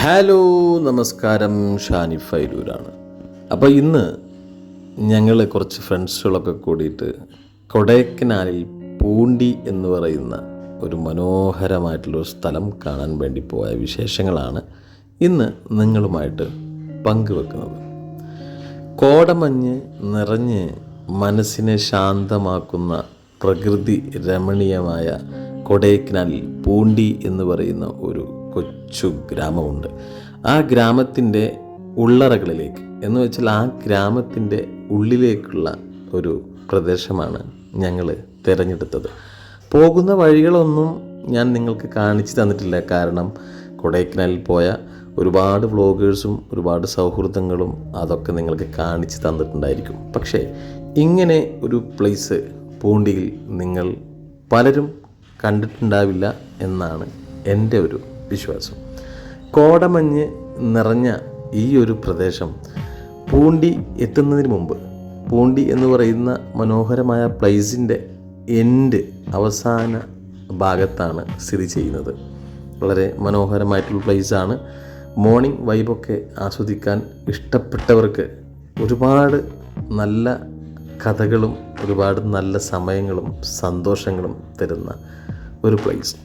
Hello നമസ്കാരം, ഷാനി ഫൈലൂരാണ്. അപ്പോൾ ഇന്ന് ഞങ്ങൾ കുറച്ച് ഫ്രണ്ട്സുകളൊക്കെ കൂടിയിട്ട് കൊടൈക്കനാലിൽ പൂണ്ടി എന്ന് പറയുന്ന ഒരു മനോഹരമായിട്ടുള്ളൊരു സ്ഥലം കാണാൻ വേണ്ടി പോയ വിശേഷങ്ങളാണ് ഇന്ന് നിങ്ങളുമായിട്ട് പങ്കുവെക്കുന്നത്. കോടമഞ്ഞ് നിറഞ്ഞ് മനസ്സിനെ ശാന്തമാക്കുന്ന പ്രകൃതി രമണീയമായ കൊടൈക്കനാലിൽ പൂണ്ടി എന്ന് പറയുന്ന ഒരു കൊച്ചു ഗ്രാമമുണ്ട്. ആ ഗ്രാമത്തിൻ്റെ ഉള്ളറകളിലേക്ക് എന്ന് വെച്ചാൽ ആ ഗ്രാമത്തിൻ്റെ ഉള്ളിലേക്കുള്ള ഒരു പ്രദേശമാണ് ഞങ്ങൾ തിരഞ്ഞെടുത്തത്. പോകുന്ന വഴികളൊന്നും ഞാൻ നിങ്ങൾക്ക് കാണിച്ചു തന്നിട്ടില്ല. കാരണം കൊടൈക്കനാലിൽ പോയ ഒരുപാട് വ്ളോഗേഴ്സും ഒരുപാട് സൗഹൃദങ്ങളും അതൊക്കെ നിങ്ങൾക്ക് കാണിച്ചു തന്നിട്ടുണ്ടായിരിക്കും. പക്ഷേ ഇങ്ങനെ ഒരു പ്ലേസ് പൂണ്ടിയിൽ നിങ്ങൾ പലരും കണ്ടിട്ടുണ്ടാവില്ല എന്നാണ് എൻ്റെ ഒരു വിശ്വാസം. കോടമഞ്ഞ് നിറഞ്ഞ ഈ ഒരു പ്രദേശം പൂണ്ടി എത്തുന്നതിന് മുമ്പ്, പൂണ്ടി എന്ന് പറയുന്ന മനോഹരമായ പ്ലേസിൻ്റെ അവസാന ഭാഗത്താണ് സ്ഥിതി ചെയ്യുന്നത്. വളരെ മനോഹരമായിട്ടുള്ള പ്ലേസാണ്. മോർണിംഗ് വൈബൊക്കെ ആസ്വദിക്കാൻ ഇഷ്ടപ്പെട്ടവർക്ക് ഒരുപാട് നല്ല കഥകളും ഒരുപാട് നല്ല സമയങ്ങളും സന്തോഷങ്ങളും തരുന്ന ഒരു പ്ലേസ്.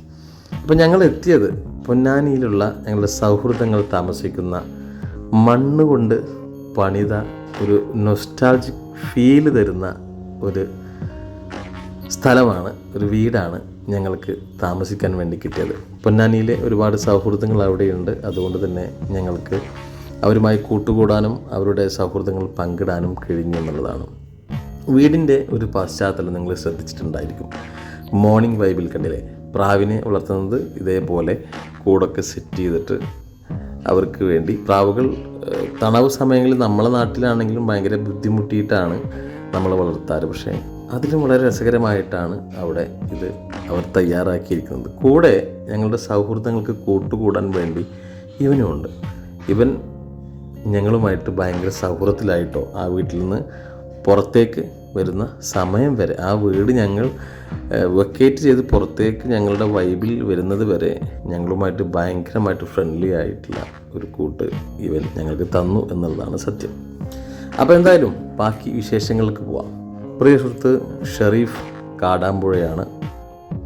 അപ്പോൾ ഞങ്ങൾ എത്തിയത് പൊന്നാനിയിലുള്ള ഞങ്ങളുടെ സൗഹൃദങ്ങൾ താമസിക്കുന്ന മണ്ണ് കൊണ്ട് പണിത ഒരു നൊസ്റ്റാൾജിക് ഫീല് തരുന്ന ഒരു സ്ഥലമാണ്, ഒരു വീടാണ് ഞങ്ങൾക്ക് താമസിക്കാൻ വേണ്ടി കിട്ടിയത്. പൊന്നാനിയിലെ ഒരുപാട് സൗഹൃദങ്ങൾ അവിടെയുണ്ട്. അതുകൊണ്ട് തന്നെ ഞങ്ങൾക്ക് അവരുമായി കൂട്ടുകൂടാനും അവരുടെ സൗഹൃദങ്ങൾ പങ്കിടാനും കഴിഞ്ഞു എന്നുള്ളതാണ്. വീടിൻ്റെ ഒരു പശ്ചാത്തലം നിങ്ങൾ ശ്രദ്ധിച്ചിട്ടുണ്ടായിരിക്കും. മോർണിംഗ് വൈബിൽ കണ്ടില്ലേ, പ്രാവിനെ വളർത്തുന്നത് ഇതേപോലെ കൂടൊക്കെ സെറ്റ് ചെയ്തിട്ട് അവർക്ക് വേണ്ടി. പ്രാവുകൾ തണവ് സമയങ്ങളിൽ നമ്മളെ നാട്ടിലാണെങ്കിലും ഭയങ്കര ബുദ്ധിമുട്ടിയിട്ടാണ് നമ്മൾ വളർത്താറ്. പക്ഷേ അതിലും വളരെ രസകരമായിട്ടാണ് അവിടെ ഇത് അവർ തയ്യാറാക്കിയിരിക്കുന്നത്. കൂടെ ഞങ്ങളുടെ സൗഹൃദങ്ങൾക്ക് കൂട്ടുകൂടാൻ വേണ്ടി ഇവനുമുണ്ട്. ഇവൻ ഞങ്ങളുമായിട്ട് ഭയങ്കര സൗഹൃദത്തിലായിട്ടോ. ആ വീട്ടിൽ നിന്ന് പുറത്തേക്ക് വരുന്ന സമയം വരെ, ആ വീട് ഞങ്ങൾ വെക്കേറ്റ് ചെയ്ത് പുറത്തേക്ക് ഞങ്ങളുടെ വൈബിൽ വരുന്നത് വരെ ഞങ്ങളുമായിട്ട് ഭയങ്കരമായിട്ട് ഫ്രണ്ട്ലി ആയിട്ടുള്ള ഒരു കൂട്ട് ഇവൻ ഞങ്ങൾക്ക് തന്നു എന്നുള്ളതാണ് സത്യം. അപ്പോൾ എന്തായാലും ബാക്കി വിശേഷങ്ങൾക്ക് പോവാം. പ്രിയ സുഹൃത്ത് ഷെരീഫ് കാടാമ്പുഴയാണ്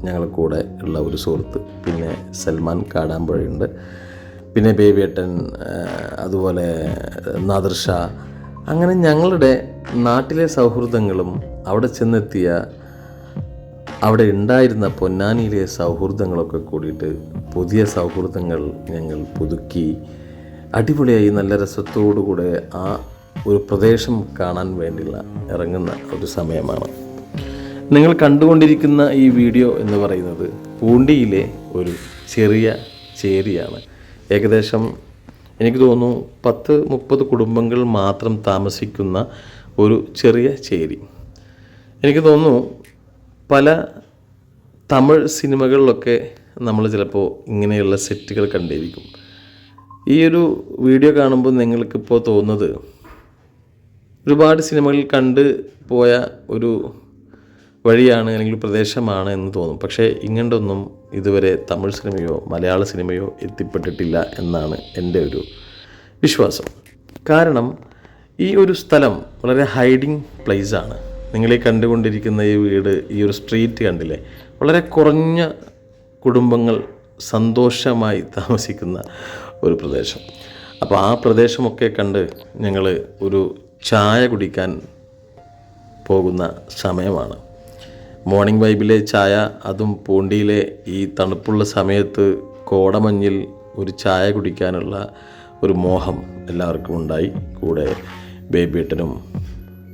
ഞങ്ങൾ കൂടെ ഉള്ള ഒരു സുഹൃത്ത്. പിന്നെ സൽമാൻ കാടാമ്പുഴയുണ്ട്, പിന്നെ ബേബിയേട്ടൻ, അതുപോലെ നാദിർഷ. അങ്ങനെ ഞങ്ങളുടെ നാട്ടിലെ സൗഹൃദങ്ങളും അവിടെ ചെന്നെത്തിയ അവിടെ ഉണ്ടായിരുന്ന പൊന്നാനിയിലെ സൗഹൃദങ്ങളൊക്കെ കൂടിയിട്ട് പുതിയ സൗഹൃദങ്ങൾ ഞങ്ങൾ പുതുക്കി അടിപൊളിയായി നല്ല രസത്തോടുകൂടെ ആ ഒരു പ്രദേശം കാണാൻ വേണ്ടിയുള്ള ഇറങ്ങുന്ന ഒരു സമയമാണ്. നിങ്ങൾ കണ്ടുകൊണ്ടിരിക്കുന്ന ഈ വീഡിയോ എന്ന് പറയുന്നത് പൂണ്ടിയിലെ ഒരു ചെറിയ ചേരിയാണ്. ഏകദേശം എനിക്ക് തോന്നുന്നു 10-30 കുടുംബങ്ങൾ മാത്രം താമസിക്കുന്ന ഒരു ചെറിയ ചേരി. എനിക്ക് തോന്നുന്നു പല തമിഴ് സിനിമകളിലൊക്കെ നമ്മൾ ചിലപ്പോൾ ഇങ്ങനെയുള്ള സെറ്റുകൾ കണ്ടിരിക്കും. ഈ ഒരു വീഡിയോ കാണുമ്പോൾ നിങ്ങൾക്കിപ്പോൾ തോന്നുന്നത് ഒരുപാട് സിനിമകളിൽ കണ്ട് പോയ ഒരു വഴിയാണ് അല്ലെങ്കിൽ പ്രദേശമാണ് എന്ന് തോന്നും. പക്ഷേ ഇങ്ങനത്തെ ഒന്നും ഇതുവരെ തമിഴ് സിനിമയോ മലയാള സിനിമയോ എത്തിപ്പെട്ടിട്ടില്ല എന്നാണ് എൻ്റെ ഒരു വിശ്വാസം. കാരണം ഈ ഒരു സ്ഥലം വളരെ ഹൈഡിങ് പ്ലേസാണ്. നിങ്ങളീ കണ്ടുകൊണ്ടിരിക്കുന്ന ഈ വീട്, ഈ ഒരു സ്ട്രീറ്റ് കണ്ടില്ലേ, വളരെ കുറഞ്ഞ കുടുംബങ്ങൾ സന്തോഷമായി താമസിക്കുന്ന ഒരു പ്രദേശം. അപ്പോൾ ആ പ്രദേശമൊക്കെ കണ്ട് ഞങ്ങൾ ഒരു ചായ കുടിക്കാൻ പോകുന്ന സമയമാണ്. മോർണിംഗ് വൈബിലെ ചായ, അതും പൂണ്ടിയിലെ ഈ തണുപ്പുള്ള സമയത്ത് കോടമഞ്ഞിൽ ഒരു ചായ കുടിക്കാനുള്ള ഒരു മോഹം എല്ലാവർക്കും ഉണ്ടായി. കൂടെ ബേബിയേട്ടനും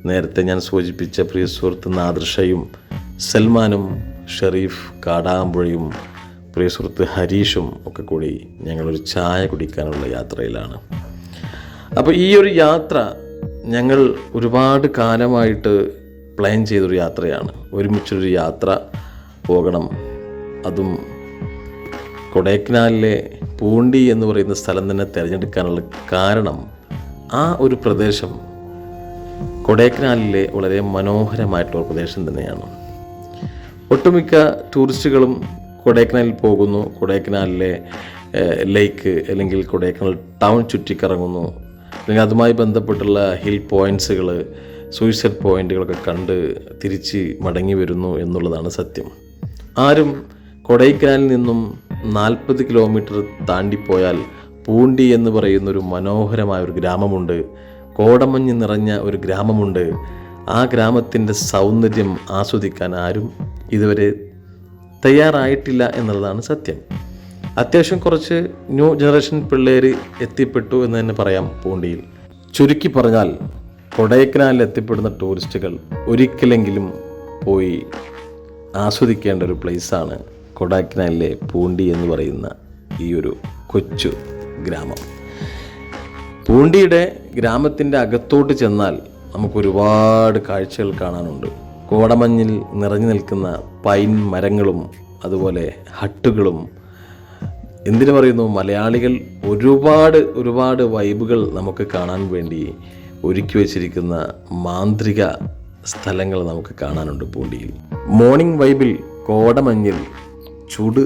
നേരത്തെ ഞാൻ സൂചിപ്പിച്ച പ്രിയ സുഹൃത്ത് നാദിർഷയും സൽമാനും ഷെരീഫ് കാടാമ്പുഴയും പ്രിയ സുഹൃത്ത് ഹരീഷും ഒക്കെ കൂടി ഞങ്ങളൊരു ചായ കുടിക്കാനുള്ള യാത്രയിലാണ്. അപ്പോൾ ഈ ഒരു യാത്ര ഞങ്ങൾ ഒരുപാട് കാലമായിട്ട് പ്ലാൻ ചെയ്തൊരു യാത്രയാണ്. ഒരുമിച്ചൊരു യാത്ര പോകണം. അതും കൊടൈക്കനാലിലെ പൂണ്ടി എന്ന് പറയുന്ന സ്ഥലം തന്നെ തിരഞ്ഞെടുക്കാനുള്ള കാരണം ആ ഒരു പ്രദേശം കൊടൈക്കനാലിലെ വളരെ മനോഹരമായിട്ടുള്ള പ്രദേശം തന്നെയാണ്. ഒട്ടുമിക്ക ടൂറിസ്റ്റുകളും കൊടൈക്കനാലിൽ പോകുന്നു. കൊടൈക്കനാലിലെ ലേക്ക് അല്ലെങ്കിൽ കൊടൈക്കനാൽ ടൗൺ ചുറ്റിക്കറങ്ങുന്നു, അല്ലെങ്കിൽ അതുമായി ബന്ധപ്പെട്ടുള്ള ഹിൽ പോയിൻറ്റ്സുകൾ, സൂയിസൈഡ് പോയിൻറ്റുകളൊക്കെ കണ്ട് തിരിച്ച് മടങ്ങി വരുന്നു എന്നുള്ളതാണ് സത്യം. ആരും കൊടൈക്കനാലിൽ നിന്നും 40 കിലോമീറ്റർ താണ്ടിപ്പോയാൽ പൂണ്ടി എന്ന് പറയുന്നൊരു മനോഹരമായ ഒരു ഗ്രാമമുണ്ട്, കോടമഞ്ഞ് നിറഞ്ഞ ഒരു ഗ്രാമമുണ്ട്. ആ ഗ്രാമത്തിൻ്റെ സൗന്ദര്യം ആസ്വദിക്കാൻ ആരും ഇതുവരെ തയ്യാറായിട്ടില്ല എന്നുള്ളതാണ് സത്യം. അത്യാവശ്യം കുറച്ച് ന്യൂ ജനറേഷൻ പിള്ളേർ എത്തിപ്പെട്ടു എന്ന് തന്നെ പറയാം പൂണ്ടിയിൽ. ചുരുക്കി പറഞ്ഞാൽ കൊടൈക്കനാലിൽ എത്തിപ്പെടുന്ന ടൂറിസ്റ്റുകൾ ഒരിക്കലെങ്കിലും പോയി ആസ്വദിക്കേണ്ട ഒരു പ്ലേസാണ് കൊടൈക്കനാലിലെ പൂണ്ടി എന്ന് പറയുന്ന ഈ ഒരു കൊച്ചു ഗ്രാമം. പൂണ്ടിയുടെ ഗ്രാമത്തിൻ്റെ അകത്തോട്ട് ചെന്നാൽ നമുക്കൊരുപാട് കാഴ്ചകൾ കാണാനുണ്ട്. കോടമഞ്ഞിൽ നിറഞ്ഞു നിൽക്കുന്ന പൈൻ മരങ്ങളും അതുപോലെ ഹട്ടുകളും, എന്തിനു പറയുന്നു, മലയാളികൾ ഒരുപാട് വൈബുകൾ നമുക്ക് കാണാൻ വേണ്ടി ഒരുക്കി വച്ചിരിക്കുന്ന മാന്ത്രിക സ്ഥലങ്ങൾ നമുക്ക് കാണാനുണ്ട് പൂണ്ടിയിൽ. മോർണിംഗ് വൈബിൽ കോടമഞ്ഞിൽ ചൂട്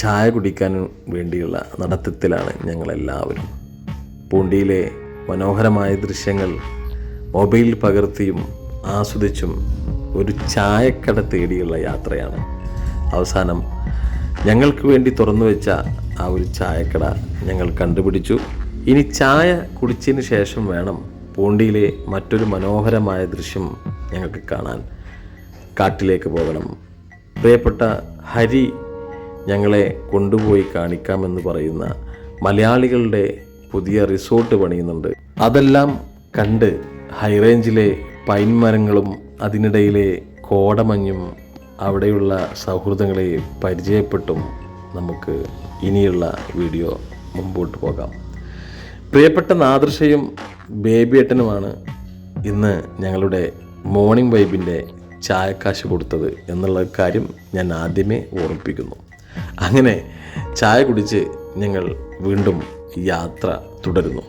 ചായ കുടിക്കാനും വേണ്ടിയുള്ള നടത്തത്തിലാണ് ഞങ്ങളെല്ലാവരും. പൂണ്ടിയിലെ മനോഹരമായ ദൃശ്യങ്ങൾ മൊബൈൽ പകർത്തിയും ആസ്വദിച്ചും ഒരു ചായക്കട തേടിയുള്ള യാത്രയാണ്. അവസാനം ഞങ്ങൾക്ക് വേണ്ടി തുറന്നു വെച്ച ആ ഒരു ചായക്കട ഞങ്ങൾ കണ്ടുപിടിച്ചു. ഇനി ചായ കുടിച്ചതിന് ശേഷം വേണം പൂണ്ടിയിലെ മറ്റൊരു മനോഹരമായ ദൃശ്യം ഞങ്ങൾക്ക് കാണാൻ. കാട്ടിലേക്ക് പോകണം. പ്രിയപ്പെട്ട ഹരി ഞങ്ങളെ കൊണ്ടുപോയി കാണിക്കാമെന്ന് പറയുന്ന മലയാളികളുടെ പുതിയ റിസോർട്ട് പണിയുന്നുണ്ട്. അതെല്ലാം കണ്ട് ഹൈറേഞ്ചിലെ പൈൻ മരങ്ങളും അതിനിടയിലെ കോടമഞ്ഞും അവിടെയുള്ള സൗഹൃദങ്ങളെ പരിചയപ്പെട്ടും നമുക്ക് ഇനിയുള്ള വീഡിയോ മുമ്പോട്ട് പോകാം. പ്രിയപ്പെട്ട നാദൃശയും ബേബിയേട്ടനുമാണ് ഇന്ന് ഞങ്ങളുടെ മോർണിംഗ് വൈബിൻ്റെ ചായക്കാശ് കൊടുത്തത് എന്നുള്ള കാര്യം ഞാൻ ആദ്യമേ ഓർമ്മിപ്പിക്കുന്നു. അങ്ങനെ ചായ കുടിച്ച് ഞങ്ങൾ വീണ്ടും യാത്ര തുടരുന്നു.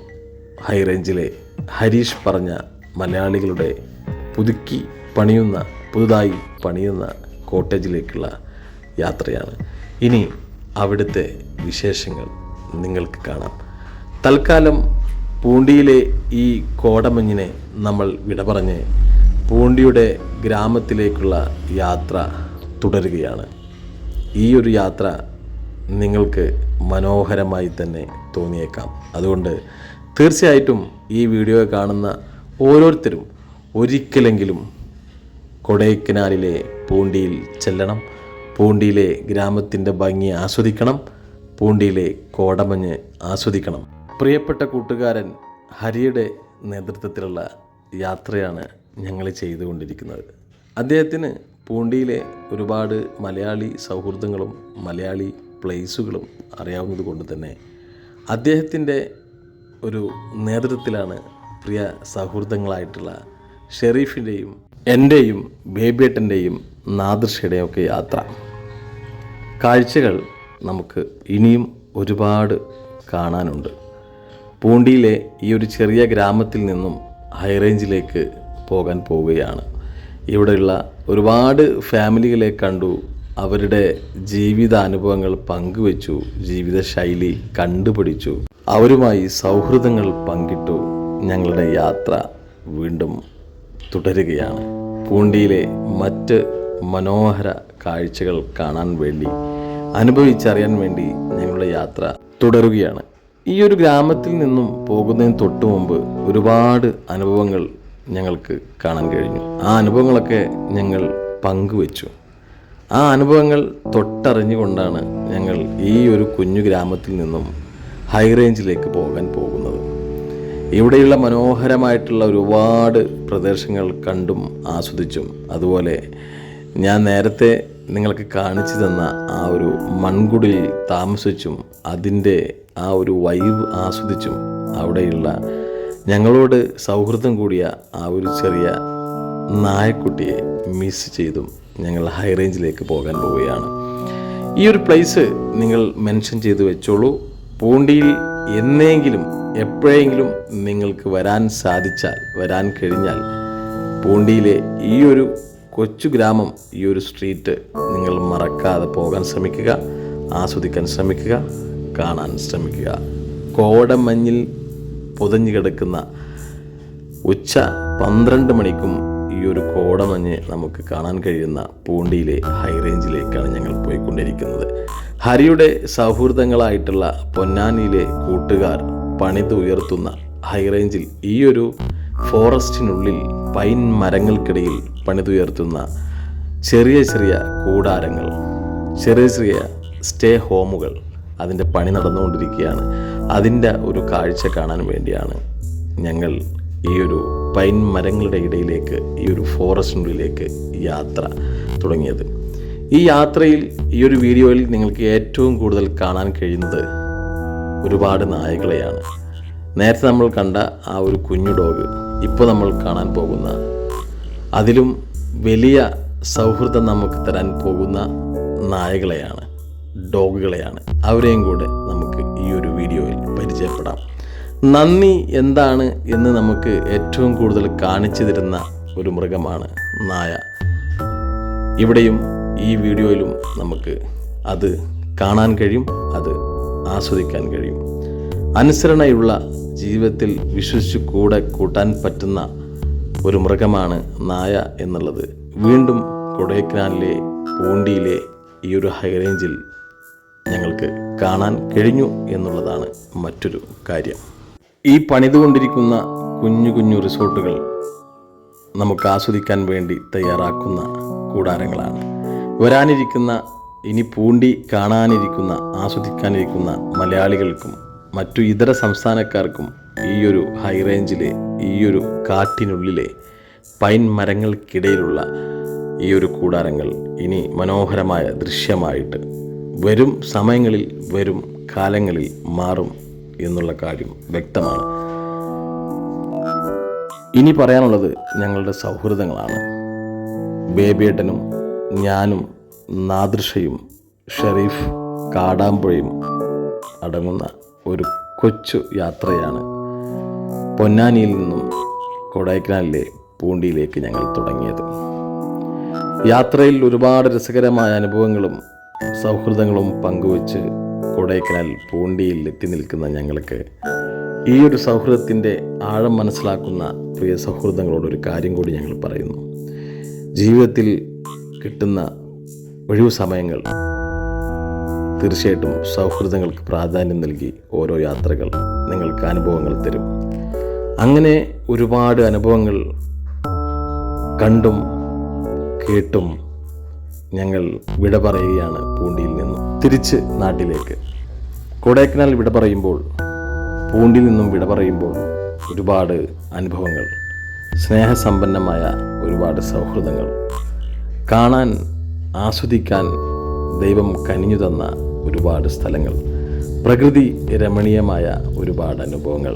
ഹൈറേഞ്ചിലെ ഹരീഷ് പറഞ്ഞ മലയാളികളുടെ പുതുതായി പണിയുന്ന കോട്ടേജിലേക്കുള്ള യാത്രയാണ്. ഇനി അവിടുത്തെ വിശേഷങ്ങൾ നിങ്ങൾക്ക് കാണാം. തൽക്കാലം പൂണ്ടിയിലെ ഈ കോടമഞ്ഞിനെ നമ്മൾ വിട പറഞ്ഞ് പൂണ്ടിയുടെ ഗ്രാമത്തിലേക്കുള്ള യാത്ര തുടരുകയാണ്. ഈ ഒരു യാത്ര നിങ്ങൾക്ക് മനോഹരമായി തന്നെ തോന്നിയേക്കാം. അതുകൊണ്ട് തീർച്ചയായിട്ടും ഈ വീഡിയോ കാണുന്ന ഓരോരുത്തരും ഒരിക്കലെങ്കിലും കൊടൈക്കനാലിലെ പൂണ്ടിയിൽ ചെല്ലണം. പൂണ്ടിയിലെ ഗ്രാമത്തിൻ്റെ ഭംഗി ആസ്വദിക്കണം. പൂണ്ടിയിലെ കോടമഞ്ഞ് ആസ്വദിക്കണം. പ്രിയപ്പെട്ട കൂട്ടുകാരൻ ഹരിയുടെ നേതൃത്വത്തിലുള്ള യാത്രയാണ് ഞങ്ങൾ ചെയ്തുകൊണ്ടിരിക്കുന്നത്. അദ്ദേഹത്തിന് പൂണ്ടിയിലെ ഒരുപാട് മലയാളി സൗഹൃദങ്ങളും മലയാളി പ്ലേസുകളും അറിയാവുന്നത് കൊണ്ട് തന്നെ അദ്ദേഹത്തിൻ്റെ ഒരു നേതൃത്വത്തിലാണ് പ്രിയ സൗഹൃദങ്ങളായിട്ടുള്ള ഷെരീഫിൻ്റെയും എൻ്റെയും ബേബിയേട്ടൻ്റെയും നാദൃശയുടെയും ഒക്കെ യാത്ര. കാഴ്ചകൾ നമുക്ക് ഇനിയും ഒരുപാട് കാണാനുണ്ട്. പൂണ്ടിയിലെ ഈ ഒരു ചെറിയ ഗ്രാമത്തിൽ നിന്നും ഹൈറേഞ്ചിലേക്ക് പോകാൻ പോവുകയാണ്. ഇവിടെയുള്ള ഒരുപാട് ഫാമിലികളെ കണ്ടു, അവരുടെ ജീവിതാനുഭവങ്ങൾ പങ്കുവച്ചു, ജീവിതശൈലി കണ്ടുപിടിച്ചു, അവരുമായി സൗഹൃദങ്ങൾ പങ്കിട്ടു. ഞങ്ങളുടെ യാത്ര വീണ്ടും തുടരുകയാണ്. പൂണ്ടിയിലെ മറ്റ് മനോഹര കാഴ്ചകൾ കാണാൻ വേണ്ടി, അനുഭവിച്ചറിയാൻ വേണ്ടി ഞങ്ങളുടെ യാത്ര തുടരുകയാണ്. ഈ ഒരു ഗ്രാമത്തിൽ നിന്നും പോകുന്നതിന് തൊട്ടു മുമ്പ് ഒരുപാട് അനുഭവങ്ങൾ ഞങ്ങൾക്ക് കാണാൻ കഴിഞ്ഞു. ആ അനുഭവങ്ങളൊക്കെ ഞങ്ങൾ പങ്കുവച്ചു. ആ അനുഭവങ്ങൾ തൊട്ടറിഞ്ഞുകൊണ്ടാണ് ഞങ്ങൾ ഈ ഒരു കുഞ്ഞു ഗ്രാമത്തിൽ നിന്നും ഹൈറേഞ്ചിലേക്ക് പോകാൻ പോകുന്നത്. ഇവിടെയുള്ള മനോഹരമായിട്ടുള്ള ഒരുപാട് പ്രദേശങ്ങൾ കണ്ടും ആസ്വദിച്ചും, അതുപോലെ ഞാൻ നേരത്തെ നിങ്ങൾക്ക് കാണിച്ചു തന്ന ആ ഒരു മൺകുടിൽ താമസിച്ചും അതിൻ്റെ ആ ഒരു വൈബ് ആസ്വദിച്ചും, അവിടെയുള്ള ഞങ്ങളോട് സൗഹൃദം കൂടിയ ആ ഒരു ചെറിയ നായക്കുട്ടിയെ മിസ് ചെയ്തും ഞങ്ങൾ ഹൈറേഞ്ചിലേക്ക് പോകാൻ പോവുകയാണ്. ഈ ഒരു പ്ലേസ് നിങ്ങൾ മെൻഷൻ ചെയ്ത് വെച്ചോളൂ. പൂണ്ടിയിൽ എന്നെങ്കിലും എപ്പോഴെങ്കിലും നിങ്ങൾക്ക് വരാൻ കഴിഞ്ഞാൽ പൂണ്ടിയിലെ ഈ ഒരു കൊച്ചു ഗ്രാമം, ഈ ഒരു സ്ട്രീറ്റ് നിങ്ങൾ മറക്കാതെ പോകാൻ ശ്രമിക്കുക, ആസ്വദിക്കാൻ ശ്രമിക്കുക. കാണാൻ ശ്രമിക്കുക. കോടമഞ്ഞിൽ പൊതിഞ്ഞു കിടക്കുന്ന ഉച്ച 12 മണിക്കും ഈ ഒരു കോടമഞ്ഞ് നമുക്ക് കാണാൻ കഴിയുന്ന പൂണ്ടിയിലെ ഹൈറേഞ്ചിലേക്കാണ് ഞങ്ങൾ പോയിക്കൊണ്ടിരിക്കുന്നത്. ഹരിയുടെ സൗഹൃദങ്ങളായിട്ടുള്ള പൊന്നാനിയിലെ കൂട്ടുകാർ പണിതുയർത്തുന്ന ഹൈറേഞ്ചിൽ ഈ ഒരു ഫോറസ്റ്റിനുള്ളിൽ പൈൻ മരങ്ങൾക്കിടയിൽ പണിതുയർത്തുന്ന ചെറിയ ചെറിയ കൂടാരങ്ങൾ, ചെറിയ ചെറിയ സ്റ്റേ ഹോമുകൾ, അതിൻ്റെ പണി നടന്നുകൊണ്ടിരിക്കുകയാണ്. അതിൻ്റെ ഒരു കാഴ്ച കാണാൻ വേണ്ടിയാണ് ഞങ്ങൾ ഈ ഒരു പൈൻ മരങ്ങളുടെ ഇടയിലേക്ക്, ഈ ഒരു ഫോറസ്റ്റിനുള്ളിലേക്ക് യാത്ര തുടങ്ങിയത്. ഈ യാത്രയിൽ, ഈ ഒരു വീഡിയോയിൽ നിങ്ങൾക്ക് ഏറ്റവും കൂടുതൽ കാണാൻ കഴിയുന്നത് ഒരുപാട് നായകളെയാണ്. നേരത്തെ നമ്മൾ കണ്ട ആ ഒരു കുഞ്ഞു ഡോഗ്, ഇപ്പോൾ നമ്മൾ കാണാൻ പോകുന്ന അതിലും വലിയ സൗഹൃദം നമുക്ക് തരാൻ പോകുന്ന നായകളെയാണ്, ഡോഗുകളെയാണ്. അവരെയും കൂടെ നമുക്ക് ഈ ഒരു വീഡിയോയിൽ പരിചയപ്പെടാം. നന്ദി എന്താണ് എന്ന് നമുക്ക് ഏറ്റവും കൂടുതൽ കാണിച്ചു തരുന്ന ഒരു മൃഗമാണ് നായ. ഇവിടെയും ഈ വീഡിയോയിലും നമുക്ക് അത് കാണാൻ കഴിയും, അത് ആസ്വദിക്കാൻ കഴിയും. അനുസരണയുള്ള ജീവിതത്തിൽ വിശ്വസിച്ച് കൂടെ കൂട്ടാൻ പറ്റുന്ന ഒരു മൃഗമാണ് നായ എന്നുള്ളത് വീണ്ടും കൊടൈക്കനാലിലെ പൂണ്ടിയിലെ ഈ ഒരു ഹൈറേഞ്ചിൽ ഞങ്ങൾക്ക് കാണാൻ കഴിഞ്ഞു എന്നുള്ളതാണ് മറ്റൊരു കാര്യം. ഈ പണിതുകൊണ്ടിരിക്കുന്ന കുഞ്ഞു കുഞ്ഞു റിസോർട്ടുകൾ നമുക്ക് ആസ്വദിക്കാൻ വേണ്ടി തയ്യാറാക്കുന്ന കൂടാരങ്ങളാണ്. വരാനിരിക്കുന്ന, ഇനി പൂണ്ടി കാണാനിരിക്കുന്ന, ആസ്വദിക്കാനിരിക്കുന്ന മലയാളികൾക്കും മറ്റു ഇതര സംസ്ഥാനക്കാർക്കും ഈ ഒരു ഹൈറേഞ്ചിലെ, ഈ ഒരു കാട്ടിനുള്ളിലെ പൈൻ മരങ്ങൾക്കിടയിലുള്ള ഈ ഒരു കൂടാരങ്ങൾ ഇനി മനോഹരമായ ദൃശ്യമായിട്ട് വരും സമയങ്ങളിൽ, വരും കാലങ്ങളിൽ മാറും എന്നുള്ള കാര്യം വ്യക്തമാണ്. ഇനി പറയാനുള്ളത് ഞങ്ങളുടെ സൗഹൃദങ്ങളാണ്. ബേബിയേട്ടനും ഞാനും നാദൃഷയും ഷെരീഫ് കാടാമ്പുഴയും അടങ്ങുന്ന ഒരു കൊച്ചു യാത്രയാണ് പൊന്നാനിയിൽ നിന്നും കൊടൈക്കനാലിലെ പൂണ്ടിയിലേക്ക് ഞങ്ങൾ തുടങ്ങിയത്. യാത്രയിൽ ഒരുപാട് രസകരമായ അനുഭവങ്ങളും സൗഹൃദങ്ങളും പങ്കുവച്ച് കൊടൈക്കനാൽ പൂണ്ടിയിൽ എത്തി നിൽക്കുന്ന ഞങ്ങൾക്ക് ഈ ഒരു സൗഹൃദത്തിൻ്റെ ആഴം മനസ്സിലാക്കുന്ന പ്രിയ സൗഹൃദങ്ങളോടൊരു കാര്യം കൂടി ഞങ്ങൾ പറയുന്നു. ജീവിതത്തിൽ കിട്ടുന്ന ഒഴിവു സമയങ്ങൾ തീർച്ചയായിട്ടും സൗഹൃദങ്ങൾക്ക് പ്രാധാന്യം നൽകി ഓരോ യാത്രകൾ നിങ്ങൾക്ക് അനുഭവങ്ങൾ തരും. അങ്ങനെ ഒരുപാട് അനുഭവങ്ങൾ കണ്ടും കേട്ടും ഞങ്ങൾ വിട പറയുകയാണ് പൂണ്ടിയിൽ നിന്നും തിരിച്ച് നാട്ടിലേക്ക്. കൊടൈക്കനാൽ വിട പറയുമ്പോൾ, പൂണ്ടിയിൽ നിന്നും വിട പറയുമ്പോൾ ഒരുപാട് അനുഭവങ്ങൾ, സ്നേഹസമ്പന്നമായ ഒരുപാട് സൗഹൃദങ്ങൾ, കാണാൻ ആസ്വദിക്കാൻ ദൈവം കനിഞ്ഞു തന്ന ഒരുപാട് സ്ഥലങ്ങൾ, പ്രകൃതി രമണീയമായ ഒരുപാട് അനുഭവങ്ങൾ,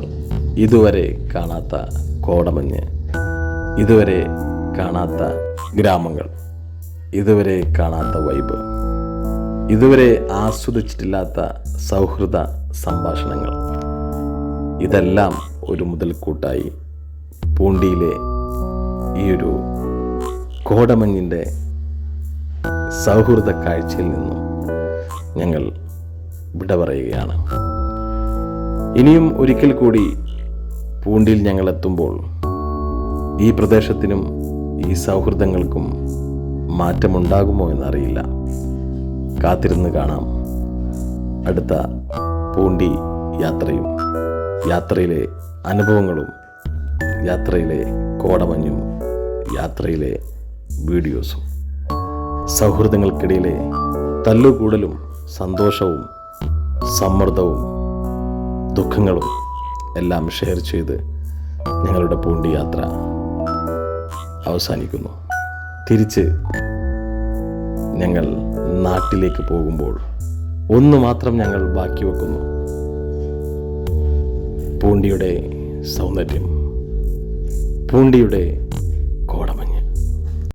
ഇതുവരെ കാണാത്ത കോടമഞ്ഞ്, ഇതുവരെ കാണാത്ത ഗ്രാമങ്ങൾ, ഇതുവരെ കാണാത്ത വൈബ്, ഇതുവരെ ആസ്വദിച്ചിട്ടില്ലാത്ത സൗഹൃദ സംഭാഷണങ്ങൾ, ഇതെല്ലാം ഒരു മുതൽക്കൂട്ടായി പൂണ്ടിയിലെ ഈ ഒരു കോടമഞ്ഞിൻ്റെ സൗഹൃദ കാഴ്ചയിൽ നിന്നും ഞങ്ങൾ വിട പറയുകയാണ്. ഇനിയും ഒരിക്കൽ കൂടി പൂണ്ടിയിൽ ഞങ്ങൾ എത്തുമ്പോൾ ഈ പ്രദേശത്തിനും ഈ സൗഹൃദങ്ങൾക്കും മാറ്റമുണ്ടാകുമോ എന്നറിയില്ല. കാത്തിരുന്ന് കാണാം അടുത്ത പൂണ്ടി യാത്രയും, യാത്രയിലെ അനുഭവങ്ങളും, യാത്രയിലെ കോടമഞ്ഞും, യാത്രയിലെ വീഡിയോസും. സൗഹൃദങ്ങൾക്കിടയിലെ തല്ലുകൂടലും സന്തോഷവും സമ്മർദ്ദവും ദുഃഖങ്ങളും എല്ലാം ഷെയർ ചെയ്ത് ഞങ്ങളുടെ പൂണ്ടി യാത്ര അവസാനിക്കുന്നു. തിരിച്ച് ഞങ്ങൾ നാട്ടിലേക്ക് പോകുമ്പോൾ ഒന്ന് മാത്രം ഞങ്ങൾ ബാക്കി വെക്കുന്നു: പൂണ്ടിയുടെ സൗന്ദര്യം, പൂണ്ടിയുടെ കോടമഞ്ഞ്.